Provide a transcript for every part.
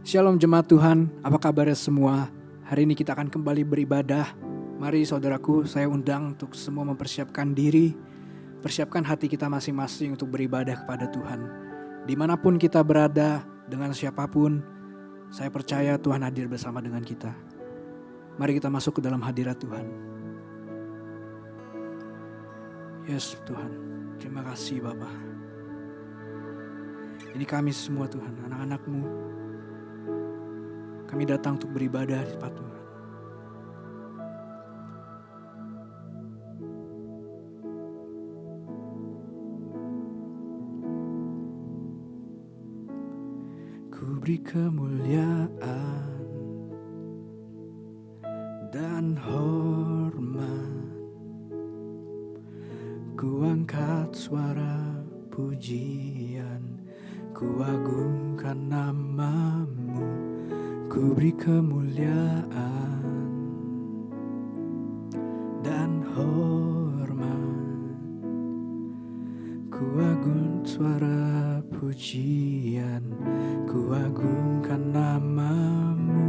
Shalom jemaat Tuhan, apa kabarnya semua? Hari ini kita akan kembali beribadah. Mari saudaraku, saya undang untuk semua mempersiapkan diri, persiapkan hati kita masing-masing untuk beribadah kepada Tuhan. Dimanapun kita berada, dengan siapapun, saya percaya Tuhan hadir bersama dengan kita. Mari kita masuk ke dalam hadirat Tuhan. Yes Tuhan, terima kasih Bapa. Ini kami semua Tuhan, anak-anak-Mu. Kami datang untuk beribadah di tempat Tuhan. Ku beri kemuliaan dan hormat. Ku angkat suara pujian, ku agungkan nama-Mu. Ku beri kemuliaan dan hormat. Ku agung suara pujian, ku agungkan nama-Mu.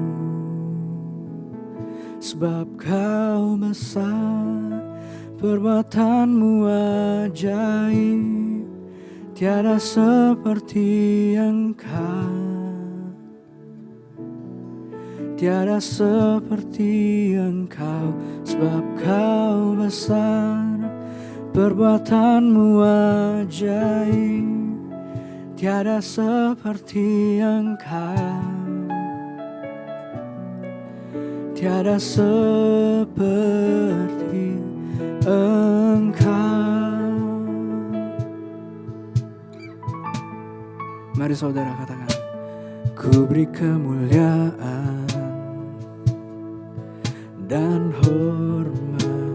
Sebab Kau besar, perbuatan-Mu ajaib, tiada seperti Engkau. Tiada seperti Engkau, sebab Kau besar, perbuatan-Mu ajaib, tiada seperti Engkau. Tiada seperti Engkau. Mari saudara katakan, ku beri kemuliaan dan hormat.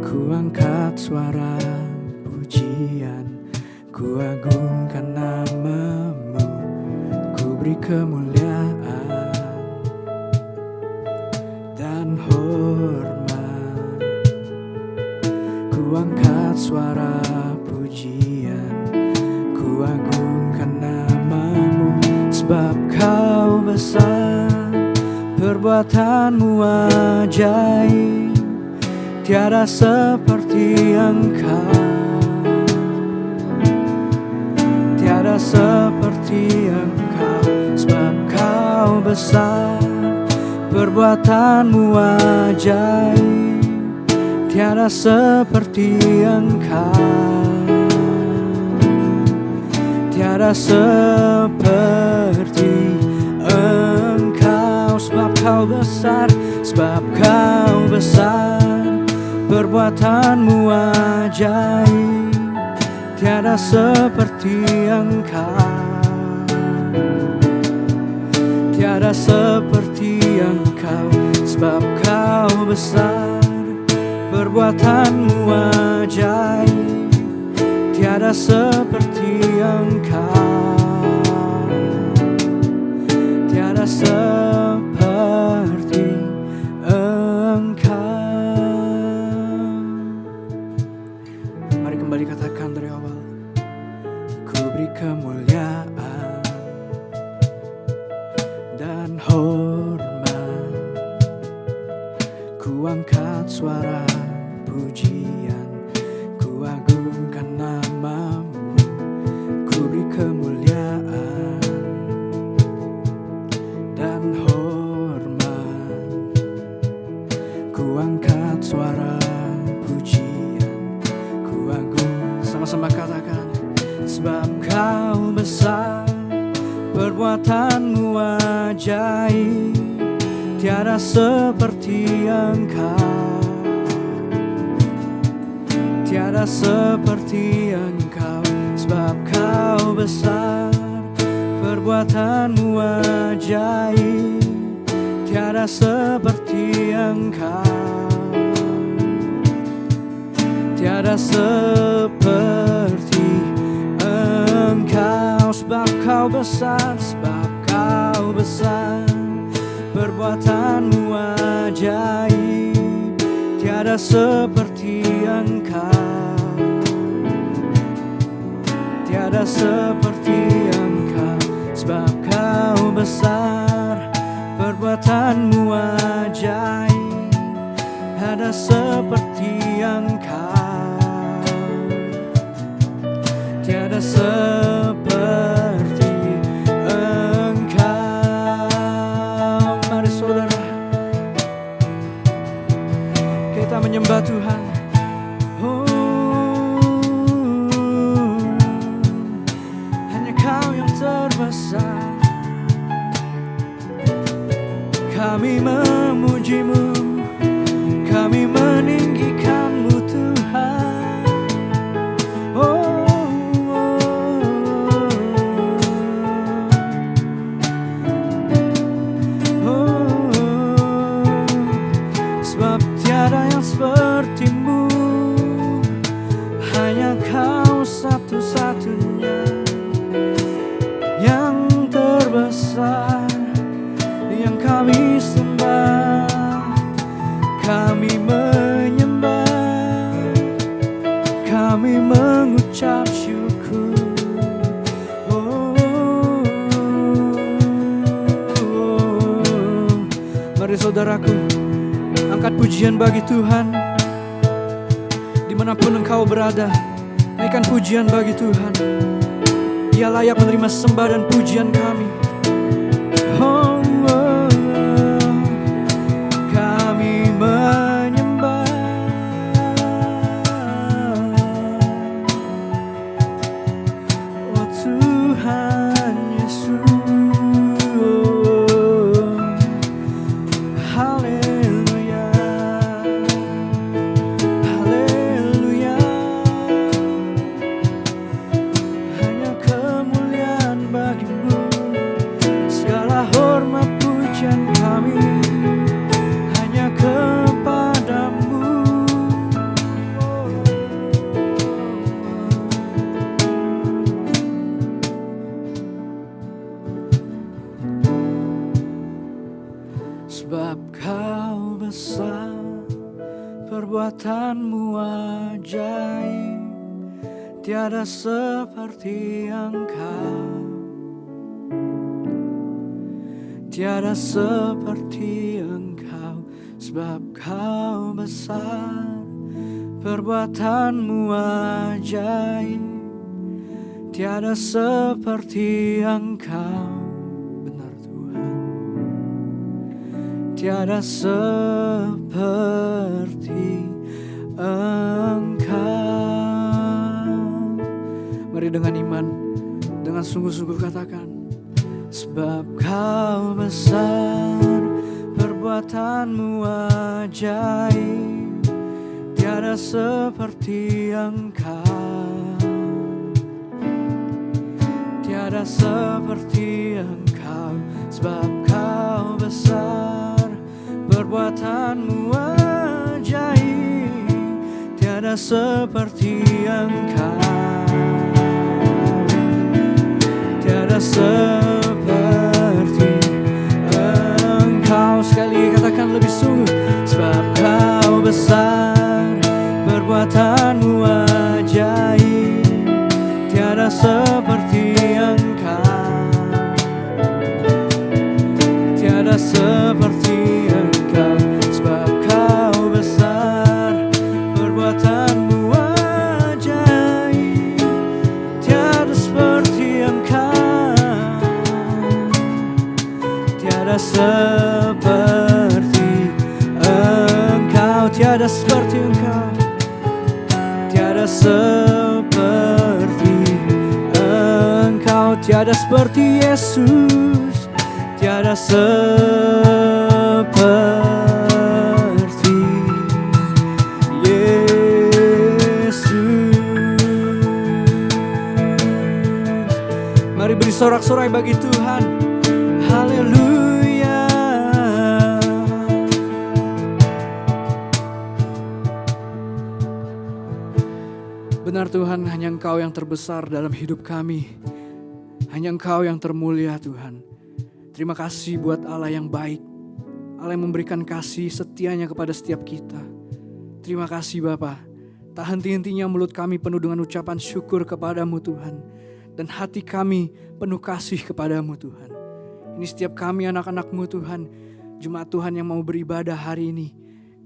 Ku angkat suara pujian, ku agungkan nama-Mu. Ku beri kemuliaan dan hormat. Ku angkat suara pujian, ku agungkan nama-Mu. Sebab Kau besar, perbuatan-Mu ajaib, tiada seperti Engkau. Tiada seperti Engkau, sebab Kau besar, perbuatan-Mu ajaib, tiada seperti Engkau. Tiada seperti Engkau, sebab Kau besar, sebab Kau besar, perbuatan-Mu ajaib, tiada seperti Engkau. Tiada seperti Engkau, sebab Kau besar, perbuatan-Mu ajaib, tiada seperti Engkau. Tiada seperti Engkau. Mari kembali katakan dari awal. Ku beri kemuliaan dan hormat. Ku angkat suara pujian, ku agungkan nama-Mu. Ku beri kemuliaan dan hormat. Ku angkat suara pujian, ku agung. Sama-sama katakan, sebab Kau besar, perbuatan-Mu ajaib, tiada seperti Engkau. Tiada seperti Engkau, sebab Kau besar, perbuatan-Mu ajaib, tiada seperti Engkau. Tiada seperti Engkau, sebab Kau besar, sebab Kau besar, perbuatan-Mu ajaib, tiada seperti Engkau. Tiada seperti Engkau, sebab Kau besar, perbuatanmu ajaib, ada seperti Engkau, tiada seperti Engkau. Mari saudara, kita menyembah Tuhan. Hanya Kau yang terbesar. Kami memuji-Mu, kami meninggikan-Mu Tuhan. Sebab tiada yang seperti-Mu, hanya Kau satu-satunya yang terbesar, yang kami sembah, kami menyembah, kami mengucap syukur. Mari saudaraku, angkat pujian bagi Tuhan. Dimanapun engkau berada, naikkan pujian bagi Tuhan. Dia layak menerima sembah dan pujian kami. Kami menyembah, oh Tuhan Yesus. Haleluya, haleluya. Hanya kemuliaan bagi-Mu, segala hormat pujian kami hanya kepada-Mu. Sebab Kau besar, perbuatanmu ajaib, tiada seperti Engkau, tiada seperti Engkau. Sebab Kau besar, perbuatanmu ajaib, tiada seperti Engkau. Benar Tuhan, tiada seperti Engkau. Mari dengan iman, dengan sungguh-sungguh katakan, sebab Kau besar, perbuatanmu ajaib, tiada seperti Engkau, tiada seperti Engkau. Sebab Kau besar, perbuatanmu ajaib, tiada seperti Engkau, tiada seperti Engkau. Sekali katakan lebih sungguh, sebab Kau besar, perbuatanmu ajaib, tiada seperti Engkau, tiada seperti Engkau. Sebab Kau besar, perbuatanmu ajaib, tiada seperti Engkau, tiada seperti Engkau, tiada seperti Engkau, tiada seperti Engkau, tiada seperti Yesus, tiada seperti Yesus. Mari beri sorak-sorai bagi Tuhan. Haleluya. Benar Tuhan, hanya Engkau yang terbesar dalam hidup kami. Hanya Engkau yang termulia Tuhan. Terima kasih buat Allah yang baik, Allah yang memberikan kasih setianya kepada setiap kita. Terima kasih Bapa. Tak henti-hentinya mulut kami penuh dengan ucapan syukur kepadamu Tuhan. Dan hati kami penuh kasih kepadamu Tuhan. Ini setiap kami anak-anak-Mu Tuhan, jemaat Tuhan yang mau beribadah hari ini.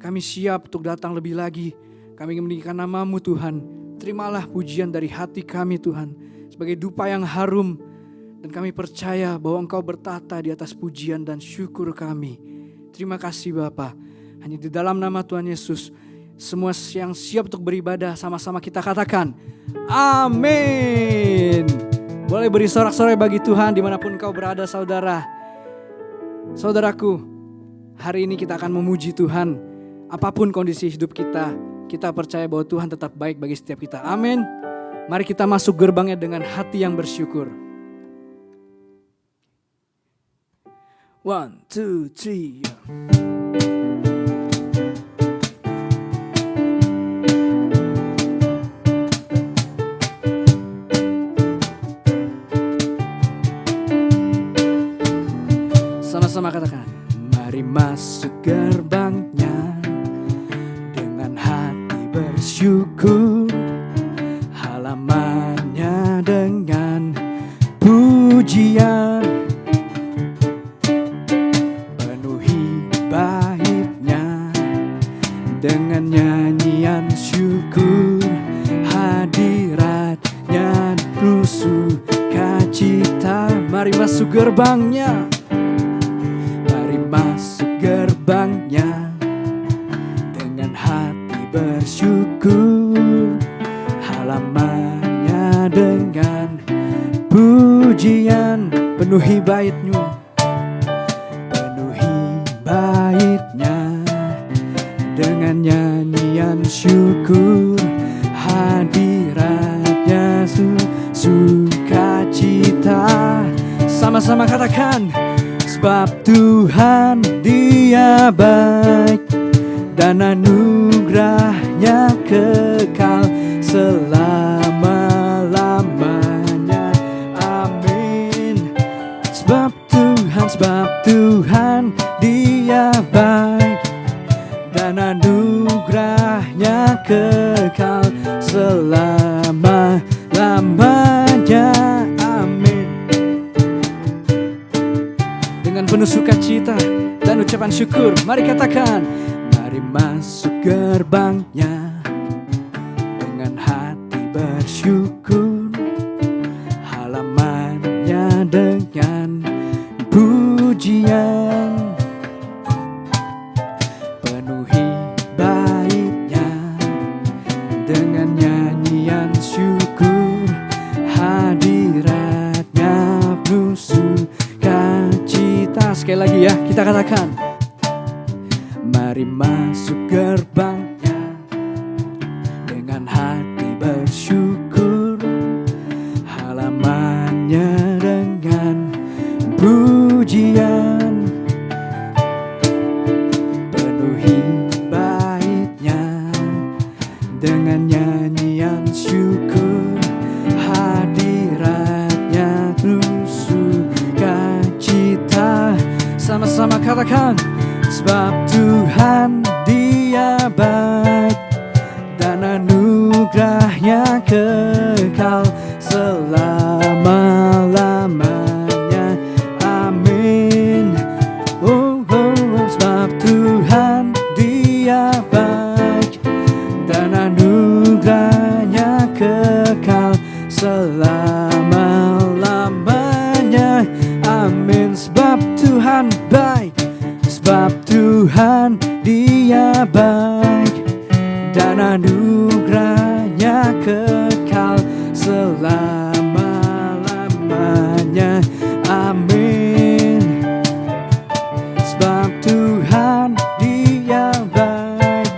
Kami siap untuk datang lebih lagi. Kami ingin meninggikan nama-Mu Tuhan. Terimalah pujian dari hati kami Tuhan, sebagai dupa yang harum. Dan kami percaya bahwa Engkau bertata di atas pujian dan syukur kami. Terima kasih Bapa. Hanya di dalam nama Tuhan Yesus, semua yang siap untuk beribadah sama-sama kita katakan amin. Boleh beri sorak-sorai bagi Tuhan dimanapun kau berada saudara. Saudaraku, hari ini kita akan memuji Tuhan. Apapun kondisi hidup kita, kita percaya bahwa Tuhan tetap baik bagi setiap kita. Amin. Mari kita masuk gerbangnya dengan hati yang bersyukur. 1, 2, 3. Sama-sama katakan, mari masuk gerbangnya dengan hati bersyukur, halamannya dengan pujian, penuhi baitnya dengan nyanyian syukur, hadiratnya penuh sukacita. Mari masuk gerbangnya, masuk gerbangnya dengan hati bersyukur, halamannya dengan pujian, penuhi baitnya, dengan nyanyian syukur, hadiratnya sukacita. Sama-sama katakan, sebab Tuhan Dia baik dan anugerahnya kekal selama-lamanya. Amin. Sebab Tuhan Dia baik dan anugerahnya kekal selama-lamanya. Penuh sukacita dan ucapan syukur, mari katakan, mari masuk gerbangnya dengan hati bersyukur, halamannya dengan pujian, penuhi baitnya dengan nyanyian syukur, hadiratnya penuh sukacita. Sekali lagi ya, kita katakan, mari masuk gerbangnya dengan hati bersyukur, halamannya dengan pujian, penuhi baitnya dengan nyanyian syukur, hadiratnya penuh sukacita. Sama-sama katakan, sebab Tuhan Dia baik dan anugerahnya kekal selama-lamanya. Amin. Sebab Tuhan Dia baik dan anugerahnya kekal selama-lamanya. Amin. Sebab Tuhan baik, sebab Tuhan Dia baik dan anugerahnya kekal selama-lamanya. Amin. Sebab Tuhan Dia baik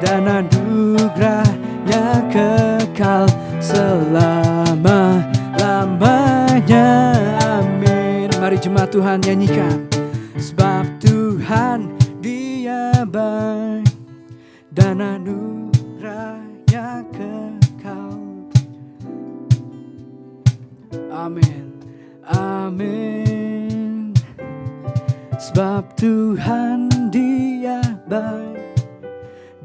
dan anugerahnya kekal selama-lamanya. Mari jemaat Tuhan nyanyikan, sebab Tuhan Dia baik dan anugerahnya kekal. Amin, amin. Sebab Tuhan Dia baik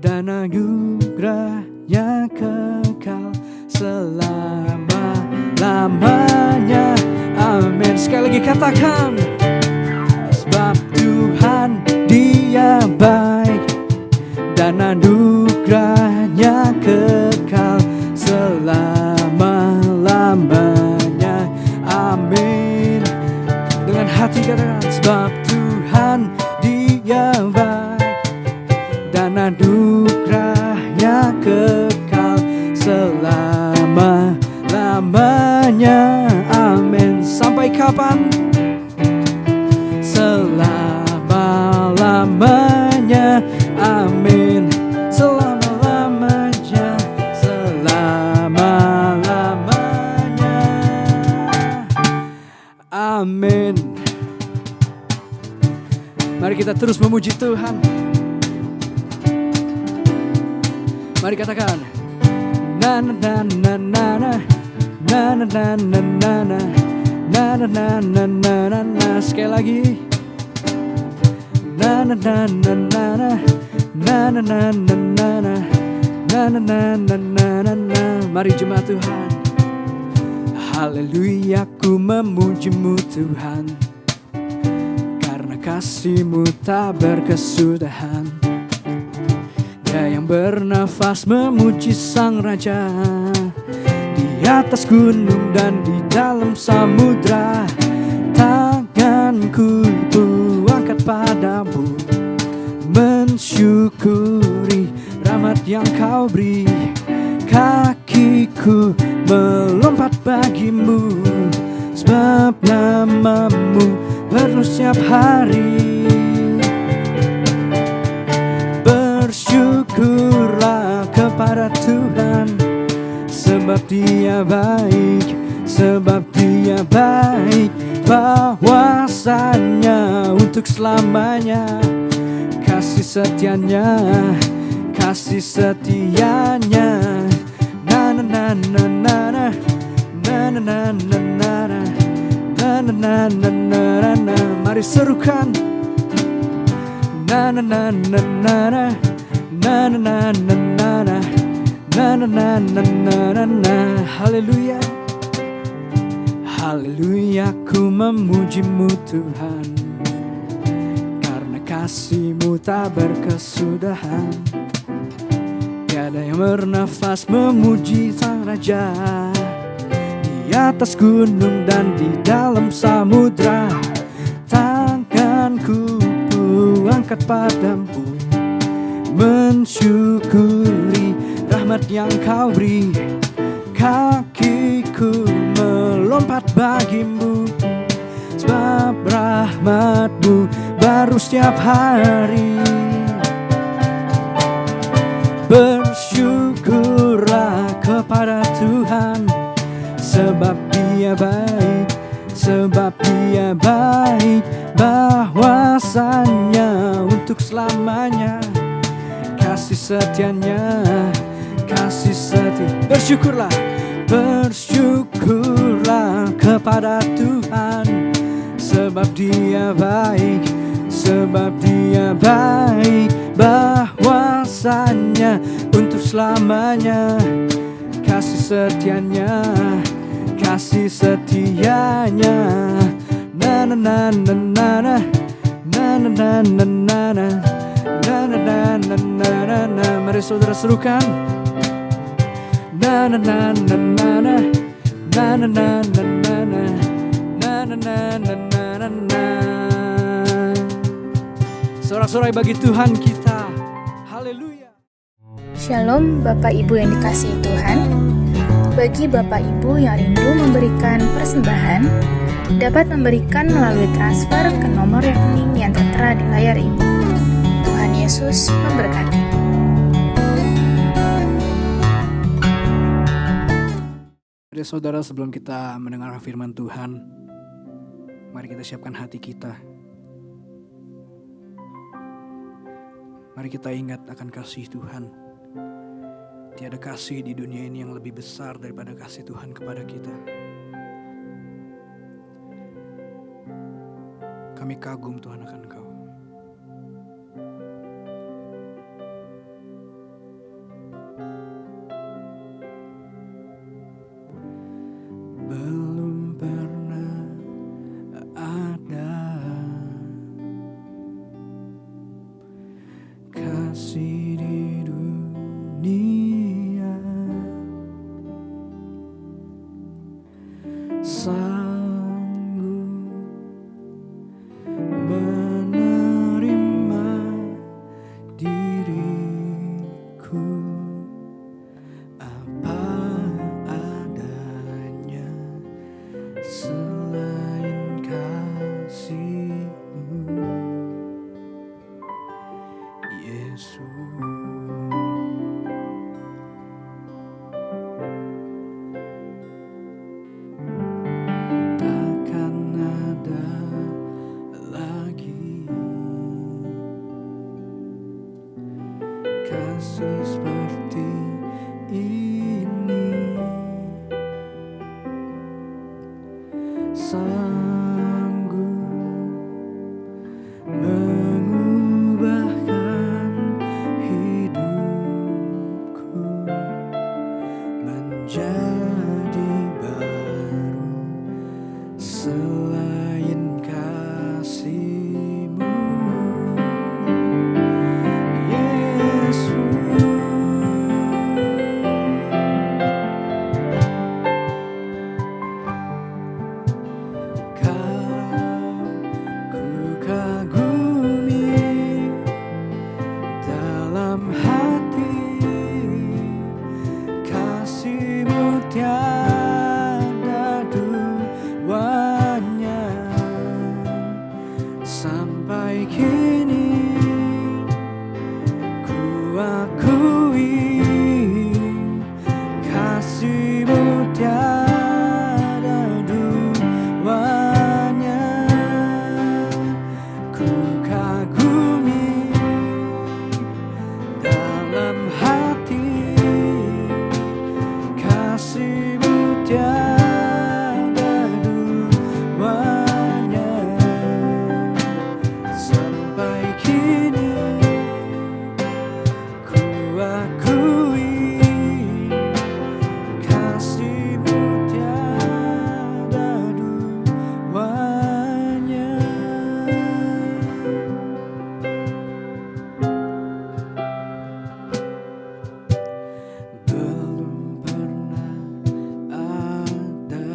dan anugerahnya kekal selama-lamanya. Amin. Sekali lagi katakan, Dia baik dan anugerahnya kekal selama-lamanya. Amin. Dengan hati katakan, sebab Tuhan Dia baik dan anugerahnya kekal selama-lamanya. Amin. Sampai kapan? Selama-lamanya. Amin. Selama-lamanya. Selama-lamanya. Amin. Mari kita terus memuji Tuhan. Mari katakan, na na na na na na na na na na na na na na na na na. Sekali lagi, na na na na na na na na na na na na na na na. Mari jemaat Tuhan. Haleluya, ku memuji-Mu Tuhan, karena kasih-Mu tak berkesudahan. Dia yang bernafas memuji Sang Raja, di atas gunung dan di dalam samudra. Tanganku kuangkat padamu, mensyukuri rahmat yang Kau beri. Kakiku melompat bagimu, sebab nama-Mu baru setiap hari. Bersyukurlah kepada Tuhan, sebab Dia baik, sebab Dia baik. Bahwasanya untuk selamanya, kasih setianya, kasih setianya. Na na na na na na na na na na na na na na na na. Mari serukan, na na na na na na na na na na na na na na na. Haleluya, haleluya, ku memuji-Mu Tuhan, karena kasih-Mu tak berkesudahan. Tiada yang bernafas memuji Sang Raja, di atas gunung dan di dalam samudra. Tanganku angkat padamu, mensyukuri rahmat yang Kau beri. Kakiku melompat bagimu, sebab rahmat-Mu baru setiap hari. Bersyukurlah kepada Tuhan, sebab Dia baik, sebab Dia baik. Bahwasanya untuk selamanya, kasih setianya, kasih setia. Bersyukurlah, bersyukurlah kepada Tuhan, sebab Dia baik, sebab Dia baik. Bahwasanya untuk selamanya, kasih setianya, kasih setianya. Na na na na na na na na na na na na na na na na. Mari saudara serukan, na na na na na na na na na na na na na na na. Sorak-sorai bagi Tuhan kita. Haleluya. Shalom Bapak Ibu yang dikasihi Tuhan. Bagi Bapak Ibu yang rindu memberikan persembahan, dapat memberikan melalui transfer ke nomor rekening yang tertera di layar ini. Tuhan Yesus memberkati. Saudara, sebelum kita mendengar firman Tuhan, mari kita siapkan hati kita. Mari kita ingat akan kasih Tuhan. Tiada kasih di dunia ini yang lebih besar daripada kasih Tuhan kepada kita. Kami kagum Tuhan akan Kau. Belum pernah ada menjadi baru selain kasih-Mu, Yesus. Ku kagumi dalam hati, kasih-Mu tiada duanya. Sampai kini ku akui kasih-Mu tiada duanya. Ku kagumi dalam hati, kasih-Mu tiada duanya. Sampai kini ku akui kasih-Mu tiada duanya. Belum pernah ada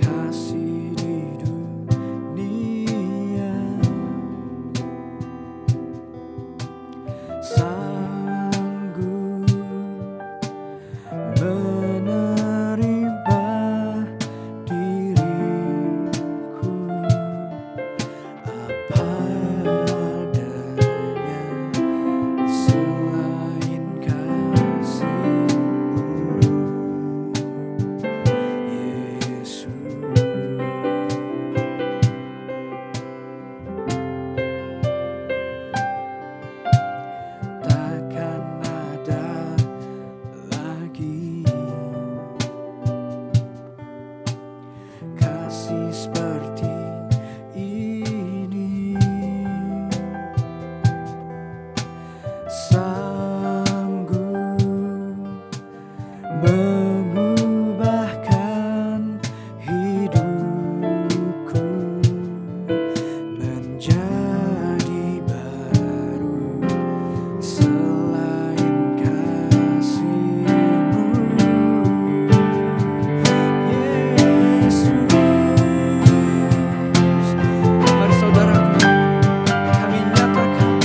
kasih di dunia sanggup menerima diriku apa adanya selain kasih-Mu, Yesus. Takkan ada lagi kasih seperti ini, sanggup mengubahkan hidupku menjadi baru selain kasih-Mu, Yesus. Mari saudaraku, kami nyatakan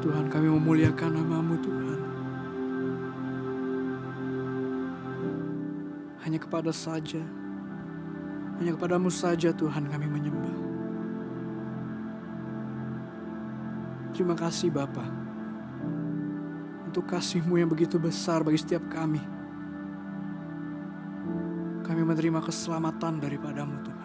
Tuhan, kami memuliakan nama-Mu Tuhan. Hanya kepadamu saja Tuhan kami menyembah. Terima kasih Bapa, untuk kasih-Mu yang begitu besar bagi setiap kami. Kami menerima keselamatan daripada-Mu Tuhan.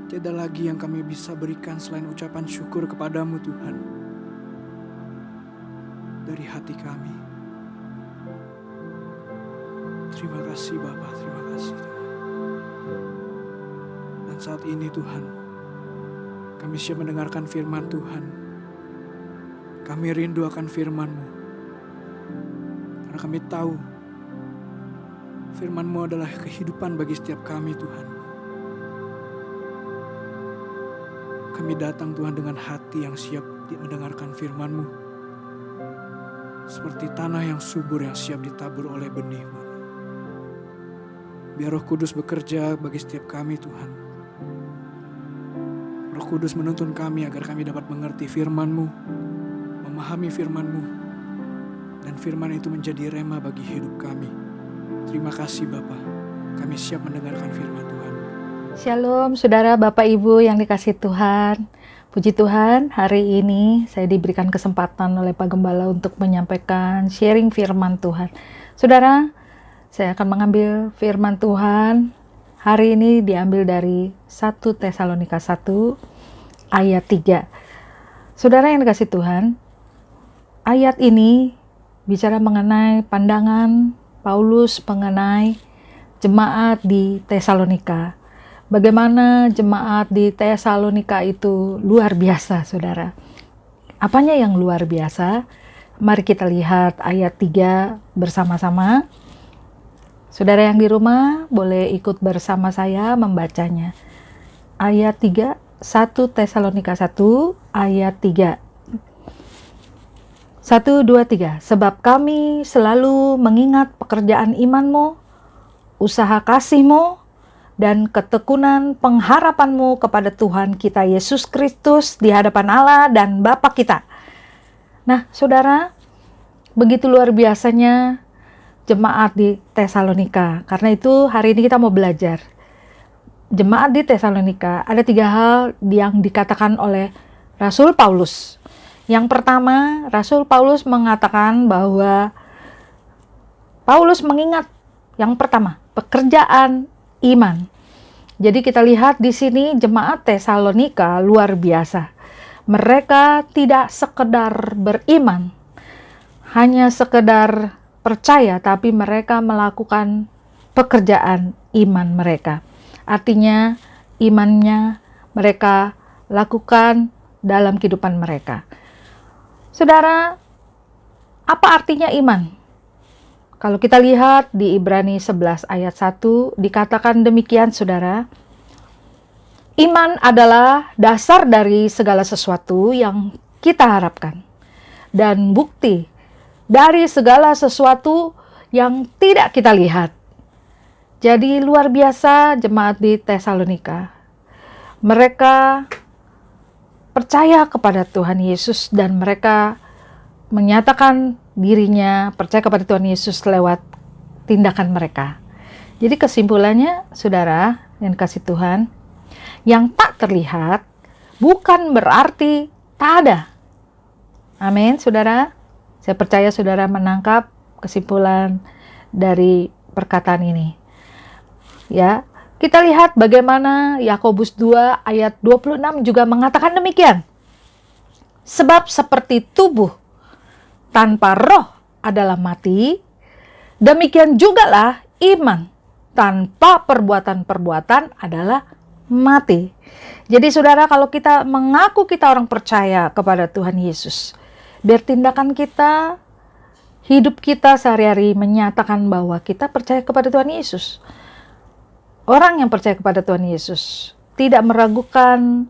Tiada lagi yang kami bisa berikan selain ucapan syukur kepadamu Tuhan. Dari hati kami. Terima kasih Bapa, terima kasih Tuhan. Dan saat ini Tuhan, kami siap mendengarkan firman Tuhan. Kami rindu akan firman-Mu. Karena kami tahu firman-Mu adalah kehidupan bagi setiap kami Tuhan. Kami datang Tuhan dengan hati yang siap mendengarkan firman-Mu. Seperti tanah yang subur yang siap ditabur oleh benih-Mu. Biar Roh Kudus bekerja bagi setiap kami Tuhan. Roh Kudus menuntun kami agar kami dapat mengerti firman-Mu, memahami firman-Mu, dan firman itu menjadi rema bagi hidup kami. Terima kasih Bapa, kami siap mendengarkan firman Tuhan. Shalom saudara Bapak Ibu yang dikasihi Tuhan. Puji Tuhan, hari ini saya diberikan kesempatan oleh Pak Gembala untuk menyampaikan sharing firman Tuhan. Saudara, saya akan mengambil firman Tuhan. Hari ini diambil dari 1 Tesalonika 1 ayat 3. Saudara yang dikasihi Tuhan, ayat ini bicara mengenai pandangan Paulus mengenai jemaat di Tesalonika. Bagaimana jemaat di Tesalonika itu luar biasa, saudara. Apanya yang luar biasa? Mari kita lihat ayat 3 bersama-sama. Saudara yang di rumah boleh ikut bersama saya membacanya. Ayat 3, 1 Tesalonika 1 ayat 3. 1, 2, 3. Sebab kami selalu mengingat pekerjaan imanmu, usaha kasihmu, dan ketekunan pengharapanmu kepada Tuhan kita Yesus Kristus di hadapan Allah dan Bapa kita. Nah, saudara, begitu luar biasanya jemaat di Tesalonika. Karena itu hari ini kita mau belajar. Jemaat di Tesalonika ada 3 hal yang dikatakan oleh Rasul Paulus. Yang pertama, Rasul Paulus mengatakan bahwa Paulus mengingat yang pertama, pekerjaan iman. Jadi kita lihat di sini jemaat Tesalonika luar biasa. Mereka tidak sekedar beriman, hanya sekedar percaya, tapi mereka melakukan pekerjaan iman mereka. Artinya imannya mereka lakukan dalam kehidupan mereka. Saudara, apa artinya iman? Kalau kita lihat di Ibrani 11 ayat 1 dikatakan demikian, saudara. Iman adalah dasar dari segala sesuatu yang kita harapkan dan bukti dari segala sesuatu yang tidak kita lihat. Jadi luar biasa jemaat di Tesalonika. Mereka percaya kepada Tuhan Yesus dan mereka menyatakan dirinya percaya kepada Tuhan Yesus lewat tindakan mereka. Jadi kesimpulannya, saudara yang kasih Tuhan, yang tak terlihat bukan berarti tak ada. Amin, saudara. Saya percaya saudara menangkap kesimpulan dari perkataan ini. Ya, kita lihat bagaimana Yakobus 2 ayat 26 juga mengatakan demikian. Sebab seperti tubuh tanpa roh adalah mati, demikian jugalah iman tanpa perbuatan-perbuatan adalah mati. Jadi saudara, kalau kita mengaku kita orang percaya kepada Tuhan Yesus, biar tindakan kita, hidup kita sehari-hari menyatakan bahwa kita percaya kepada Tuhan Yesus. Orang yang percaya kepada Tuhan Yesus tidak meragukan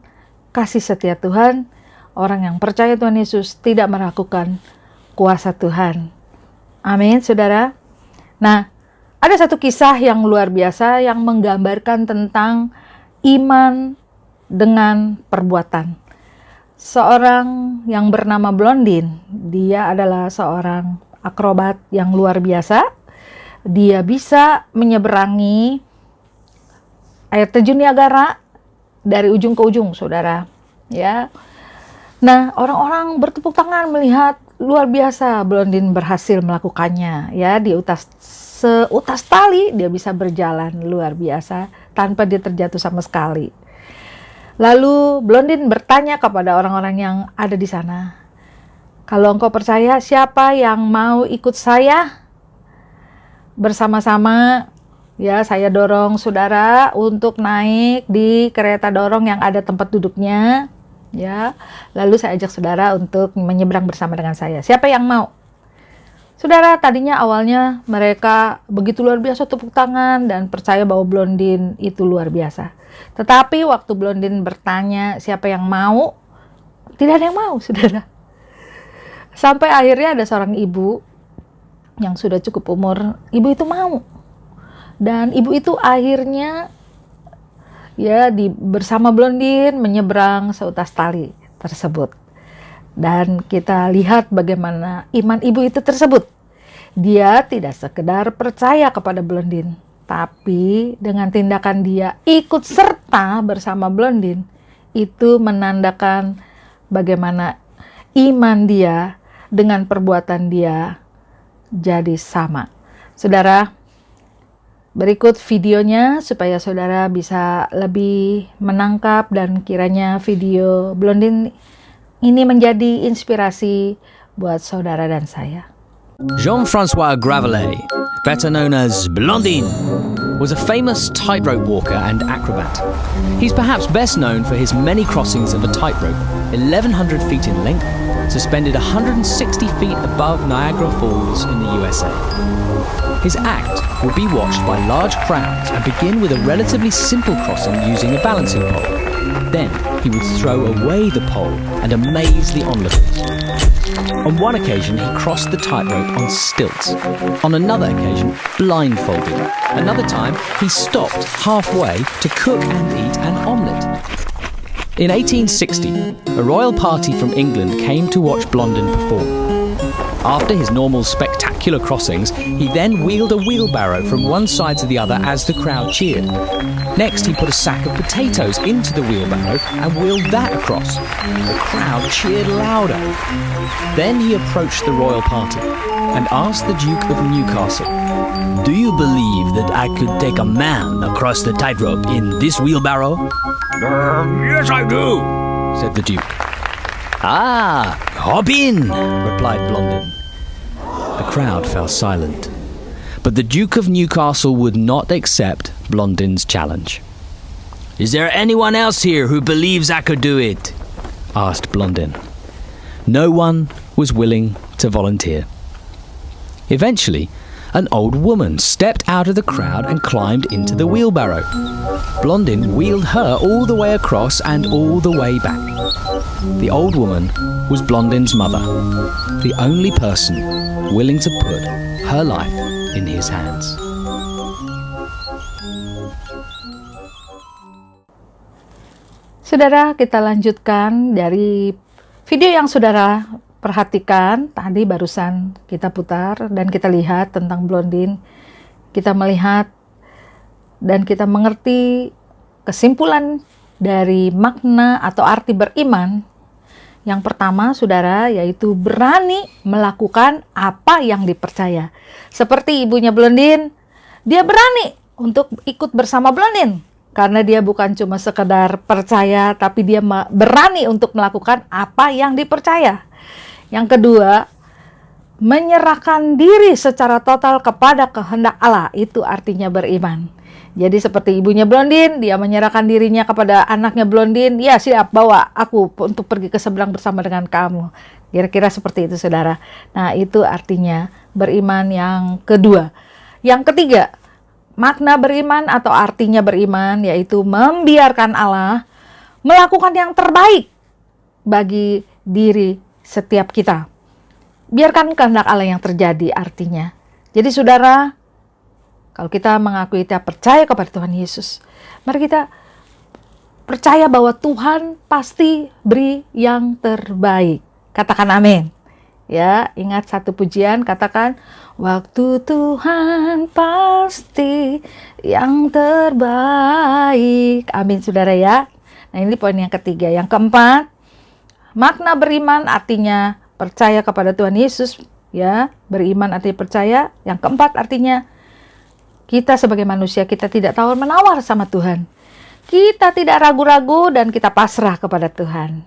kasih setia Tuhan. Orang yang percaya Tuhan Yesus tidak meragukan kuasa Tuhan. Amin, saudara. Nah, ada satu kisah yang luar biasa yang menggambarkan tentang iman dengan perbuatan. Seorang yang bernama Blondin, dia adalah seorang akrobat yang luar biasa. Dia bisa menyeberangi air terjun Niagara dari ujung ke ujung, saudara. Ya, nah orang-orang bertepuk tangan melihat luar biasa Blondin berhasil melakukannya. Ya, di seutas tali dia bisa berjalan luar biasa tanpa dia terjatuh sama sekali. Lalu Blondin bertanya kepada orang-orang yang ada di sana, "Kalau engkau percaya, siapa yang mau ikut saya bersama-sama?" Ya, saya dorong saudara untuk naik di kereta dorong yang ada tempat duduknya. Ya, lalu saya ajak saudara untuk menyeberang bersama dengan saya. Siapa yang mau? Saudara, tadinya awalnya mereka begitu luar biasa tepuk tangan dan percaya bahwa Blondin itu luar biasa. Tetapi waktu Blondin bertanya siapa yang mau, tidak ada yang mau, saudara. Sampai akhirnya ada seorang ibu yang sudah cukup umur, ibu itu mau. Dan ibu itu akhirnya ya bersama Blondin menyeberang seutas tali tersebut. Dan kita lihat bagaimana iman ibu itu tersebut. Dia tidak sekedar percaya kepada Blondin, tapi dengan tindakan dia ikut serta bersama Blondin, itu menandakan bagaimana iman dia dengan perbuatan dia jadi sama. Saudara, berikut videonya supaya saudara bisa lebih menangkap dan kiranya video Blondin ini menjadi inspirasi buat saudara dan saya. Jean-Francois Gravelet, better known as Blondin, was a famous tightrope walker and acrobat. He's perhaps best known for his many crossings of a tightrope, 1,100 feet in length, suspended 160 feet above Niagara Falls in the USA. His act would be watched by large crowds and begin with a relatively simple crossing using a balancing pole. Then he would throw away the pole and amaze the onlookers. On one occasion, he crossed the tightrope on stilts. On another occasion, blindfolded. Another time, he stopped halfway to cook and eat an omelette. In 1860, a royal party from England came to watch Blondin perform. After his normal spectacular crossings, he then wheeled a wheelbarrow from one side to the other as the crowd cheered. Next, he put a sack of potatoes into the wheelbarrow and wheeled that across. The crowd cheered louder. Then he approached the royal party and asked the Duke of Newcastle, "Do you believe that I could take a man across the tightrope in this wheelbarrow?" "Yes, I do," said the Duke. "Ah, hop in," replied Blondin. The crowd fell silent, but the Duke of Newcastle would not accept Blondin's challenge. "Is there anyone else here who believes I could do it?" asked Blondin. No one was willing to volunteer. Eventually, an old woman stepped out of the crowd and climbed into the wheelbarrow. Blondin wheeled her all the way across and all the way back. The old woman was Blondin's mother, the only person willing to put her life in his hands. Saudara, kita lanjutkan dari video yang saudara perhatikan tadi barusan kita putar dan kita lihat tentang Blondin. Kita melihat dan kita mengerti kesimpulan dari makna atau arti beriman. Yang pertama, saudara, yaitu berani melakukan apa yang dipercaya. Seperti ibunya Blondin, dia berani untuk ikut bersama Blondin. Karena dia bukan cuma sekedar percaya, tapi dia berani untuk melakukan apa yang dipercaya. Yang kedua, menyerahkan diri secara total kepada kehendak Allah. Itu artinya beriman. Jadi seperti ibunya Blondin, dia menyerahkan dirinya kepada anaknya Blondin. Ya, siap, bawa aku untuk pergi ke seberang bersama dengan kamu. Kira-kira seperti itu, saudara. Nah, itu artinya beriman yang kedua. Yang ketiga, makna beriman atau artinya beriman yaitu membiarkan Allah melakukan yang terbaik bagi diri setiap kita. Biarkan kehendak Allah yang terjadi artinya. Jadi saudara, kalau kita mengakui kita percaya kepada Tuhan Yesus, mari kita percaya bahwa Tuhan pasti beri yang terbaik. Katakan amin. Ya, ingat satu pujian, katakan, waktu Tuhan pasti yang terbaik. Amin, saudara ya. Nah, ini poin yang ketiga. Yang keempat, makna beriman artinya percaya kepada Tuhan Yesus. Ya, beriman artinya percaya. Yang keempat artinya kita sebagai manusia, kita tidak tawar-menawar sama Tuhan. Kita tidak ragu-ragu dan kita pasrah kepada Tuhan.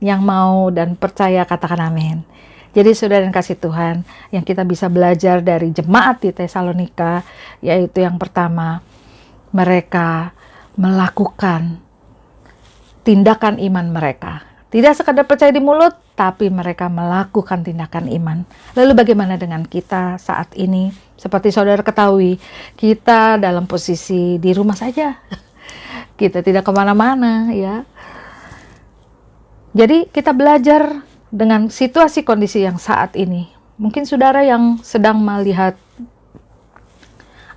Yang mau dan percaya katakan amin. Jadi saudara yang kasih Tuhan, yang kita bisa belajar dari jemaat di Tesalonika, yaitu yang pertama, mereka melakukan tindakan iman mereka. Tidak sekadar percaya di mulut, tapi mereka melakukan tindakan iman. Lalu bagaimana dengan kita saat ini? Seperti saudara ketahui, kita dalam posisi di rumah saja. Kita tidak kemana-mana, ya. Jadi kita belajar dengan situasi kondisi yang saat ini. Mungkin saudara yang sedang melihat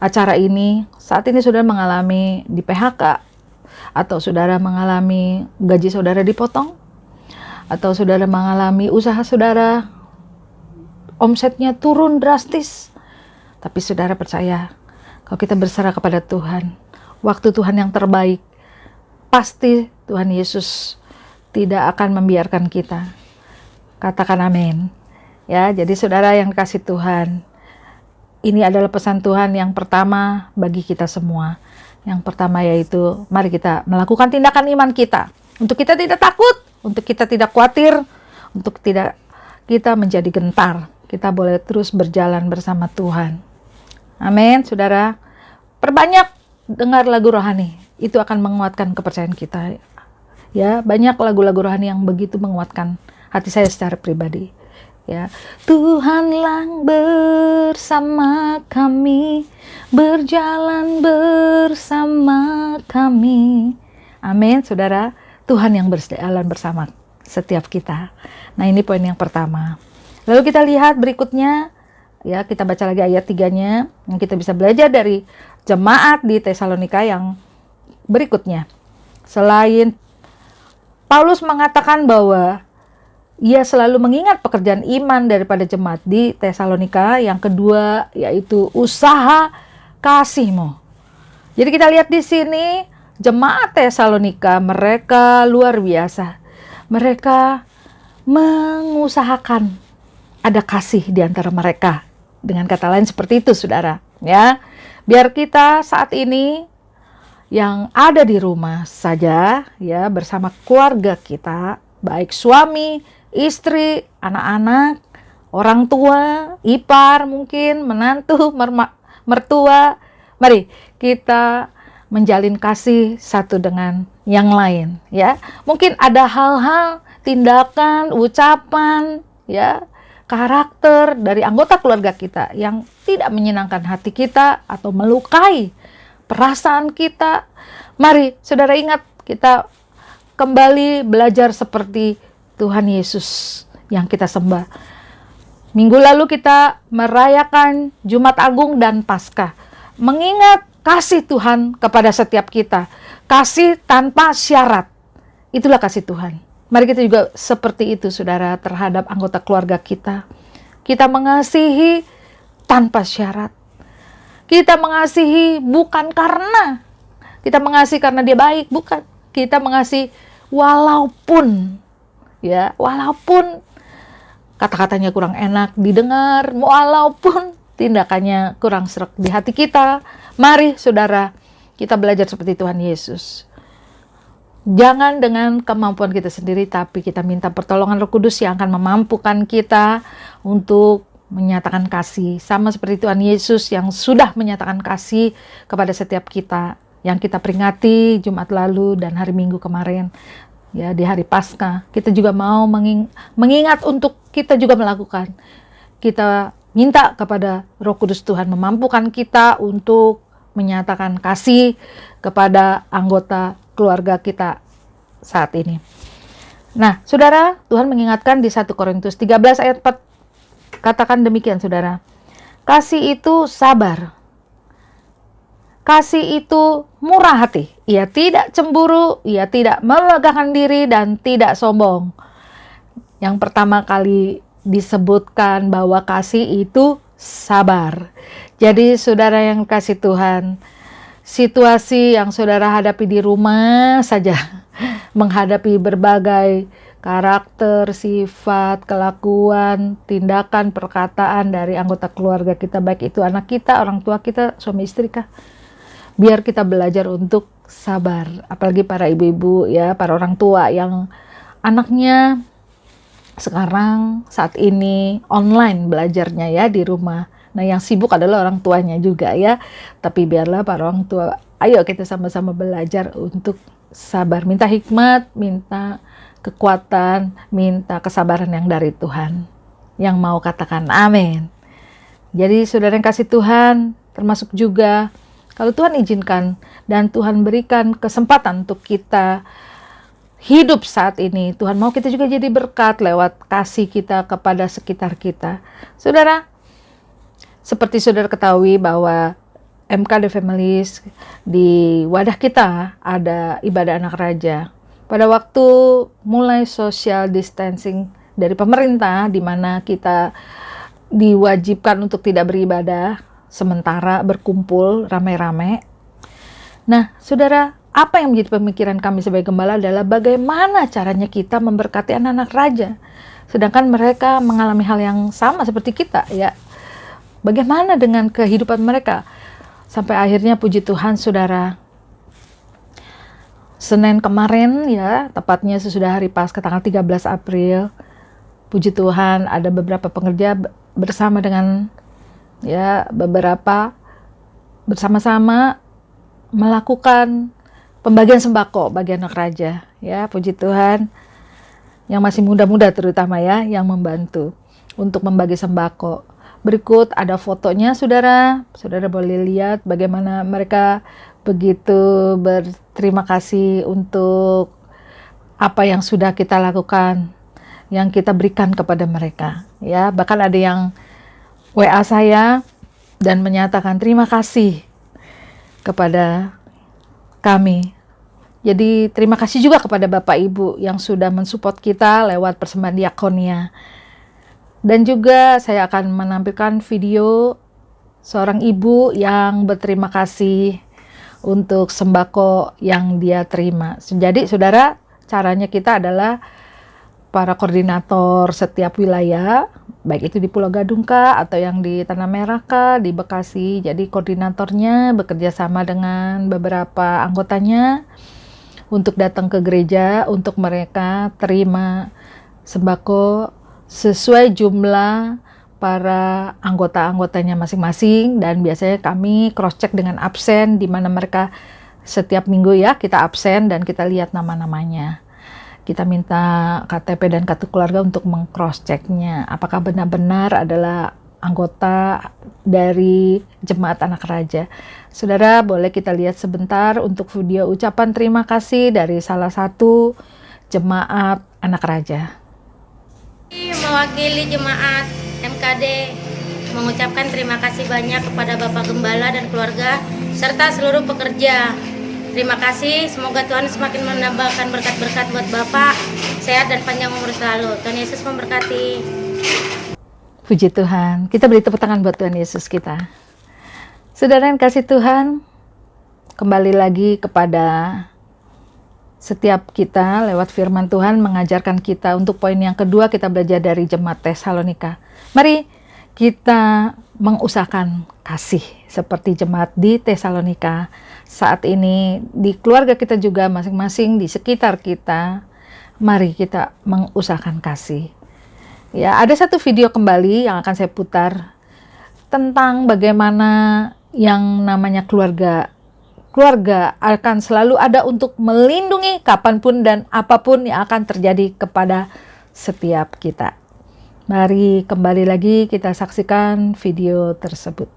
acara ini, saat ini saudara mengalami di PHK, atau saudara mengalami gaji saudara dipotong, atau saudara mengalami usaha saudara omsetnya turun drastis. Tapi saudara percaya, kalau kita berserah kepada Tuhan, waktu Tuhan yang terbaik, pasti Tuhan Yesus tidak akan membiarkan kita. Katakan amin. Ya, jadi saudara yang kasih Tuhan, ini adalah pesan Tuhan yang pertama bagi kita semua. Yang pertama yaitu, mari kita melakukan tindakan iman kita. Untuk kita tidak takut, untuk kita tidak khawatir, untuk tidak kita menjadi gentar. Kita boleh terus berjalan bersama Tuhan. Amin, saudara. Perbanyak dengar lagu rohani. Itu akan menguatkan kepercayaan kita. Ya, banyak lagu-lagu rohani yang begitu menguatkan hati saya secara pribadi. Ya, Tuhanlah bersama kami, berjalan bersama kami. Amin, saudara. Tuhan yang berjalan bersama setiap kita. Nah, ini poin yang pertama. Lalu kita lihat berikutnya, ya, kita baca lagi ayat 3-nya, yang kita bisa belajar dari jemaat di Tesalonika yang berikutnya. Selain Paulus mengatakan bahwa ia selalu mengingat pekerjaan iman daripada jemaat di Tesalonika. Yang kedua yaitu usaha kasihmu. Jadi kita lihat di sini jemaat Tesalonika mereka luar biasa. Mereka mengusahakan ada kasih di antara mereka. Dengan kata lain seperti itu, saudara. Ya, biar kita saat ini yang ada di rumah saja, ya, bersama keluarga kita, baik suami, istri, anak-anak, orang tua, ipar mungkin, menantu, mertua. Mari kita menjalin kasih satu dengan yang lain, ya. Mungkin ada hal-hal, tindakan, ucapan, ya, karakter dari anggota keluarga kita yang tidak menyenangkan hati kita atau melukai perasaan kita. Mari saudara ingat, kita kembali belajar seperti Tuhan Yesus yang kita sembah. Minggu lalu kita merayakan Jumat Agung dan Paskah, mengingat kasih Tuhan kepada setiap kita, kasih tanpa syarat. Itulah kasih Tuhan. Mari kita juga seperti itu, saudara, terhadap anggota keluarga kita. Kita mengasihi tanpa syarat. Kita mengasihi bukan karena kita mengasihi karena dia baik, bukan. Kita mengasihi walaupun, ya, walaupun kata-katanya kurang enak didengar, walaupun tindakannya kurang sreg di hati kita. Mari saudara, kita belajar seperti Tuhan Yesus. Jangan dengan kemampuan kita sendiri, tapi kita minta pertolongan Roh Kudus yang akan memampukan kita untuk menyatakan kasih. Sama seperti Tuhan Yesus yang sudah menyatakan kasih kepada setiap kita, yang kita peringati Jumat lalu dan hari Minggu kemarin, ya, di hari Paskah. Kita juga mau mengingat untuk kita juga melakukan. Kita minta kepada Roh Kudus Tuhan memampukan kita untuk menyatakan kasih kepada anggota keluarga kita saat ini. Nah, saudara, Tuhan mengingatkan di 1 Korintus 13 ayat 4, katakan demikian, saudara. Kasih itu sabar. Kasih itu murah hati. ia tidak cemburu, ia tidak melegahkan diri, dan tidak sombong. Yang pertama kali disebutkan bahwa kasih itu sabar. Jadi saudara yang kasih Tuhan, situasi yang saudara hadapi di rumah saja, menghadapi berbagai karakter, sifat, kelakuan, tindakan, perkataan dari anggota keluarga kita, baik itu anak kita, orang tua kita, suami istri kah, biar kita belajar untuk sabar. Apalagi para ibu-ibu ya, para orang tua yang anaknya sekarang saat ini online belajarnya ya di rumah. Nah yang sibuk adalah orang tuanya juga ya. Tapi biarlah para orang tua, ayo kita sama-sama belajar untuk sabar. Minta hikmat, minta kekuatan, minta kesabaran yang dari Tuhan. Yang mau katakan amin. Jadi saudara yang kasih Tuhan, termasuk juga kalau Tuhan izinkan dan Tuhan berikan kesempatan untuk kita hidup saat ini, Tuhan mau kita juga jadi berkat lewat kasih kita kepada sekitar kita. Saudara, seperti saudara ketahui bahwa MKD Families di wadah kita ada ibadah anak raja. Pada waktu mulai social distancing dari pemerintah, di mana kita diwajibkan untuk tidak beribadah, sementara berkumpul rame-rame. Nah, saudara, apa yang menjadi pemikiran kami sebagai gembala adalah bagaimana caranya kita memberkati anak-anak raja. Sedangkan mereka mengalami hal yang sama seperti kita, ya. Bagaimana dengan kehidupan mereka? Sampai akhirnya puji Tuhan, saudara, Senin kemarin ya, tepatnya sesudah hari Paskah tanggal 13 April, puji Tuhan ada beberapa pengerja bersama dengan ya beberapa bersama-sama melakukan pembagian sembako bagi anak raja ya, puji Tuhan, yang masih muda-muda terutama ya, yang membantu untuk membagi sembako. Berikut ada fotonya, saudara boleh lihat bagaimana mereka begitu berterima kasih untuk apa yang sudah kita lakukan, yang kita berikan kepada mereka ya. Bahkan ada yang WA saya dan menyatakan terima kasih kepada kami. Jadi terima kasih juga kepada Bapak Ibu yang sudah mensupport kita lewat persembahan diakonia. Dan juga saya akan menampilkan video seorang ibu yang berterima kasih untuk sembako yang dia terima. Jadi saudara, caranya kita adalah para koordinator setiap wilayah, baik itu di Pulau Gadung kah, atau yang di Tanah Merah kah, di Bekasi. Jadi koordinatornya bekerja sama dengan beberapa anggotanya untuk datang ke gereja, untuk mereka terima sembako sesuai jumlah para anggota-anggotanya masing-masing. Dan biasanya kami cross check dengan absen, di mana mereka setiap minggu ya kita absen dan kita lihat nama-namanya. Kita minta KTP dan kartu keluarga untuk meng-cross checknya apakah benar-benar adalah anggota dari Jemaat Anak Raja. Saudara, boleh kita lihat sebentar untuk video ucapan terima kasih dari salah satu Jemaat Anak Raja. Mewakili Jemaat MKD mengucapkan terima kasih banyak kepada Bapak Gembala dan keluarga serta seluruh pekerja. Terima kasih, semoga Tuhan semakin menambahkan berkat-berkat buat Bapak, sehat dan panjang umur selalu. Tuhan Yesus memberkati. Puji Tuhan, kita beri tepuk tangan buat Tuhan Yesus kita. Saudara yang kasih Tuhan, kembali lagi kepada setiap kita lewat firman Tuhan mengajarkan kita untuk poin yang kedua, kita belajar dari Jemaat Tesalonika. Mari kita mengusahakan kasih seperti jemaat di Tesalonika. Saat ini di keluarga kita juga masing-masing, di sekitar kita, mari kita mengusahakan kasih. Ya, ada satu video kembali yang akan saya putar tentang bagaimana yang namanya keluarga. Keluarga akan selalu ada untuk melindungi kapanpun dan apapun yang akan terjadi kepada setiap kita. Mari kembali lagi kita saksikan video tersebut.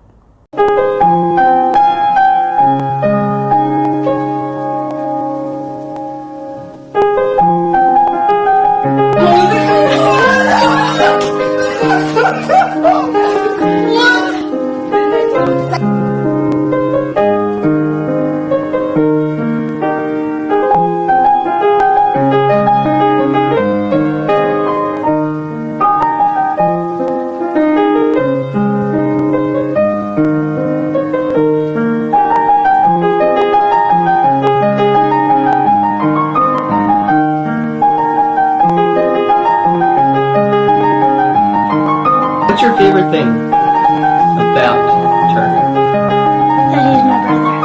What's your favorite thing about Charlie? That he's my brother.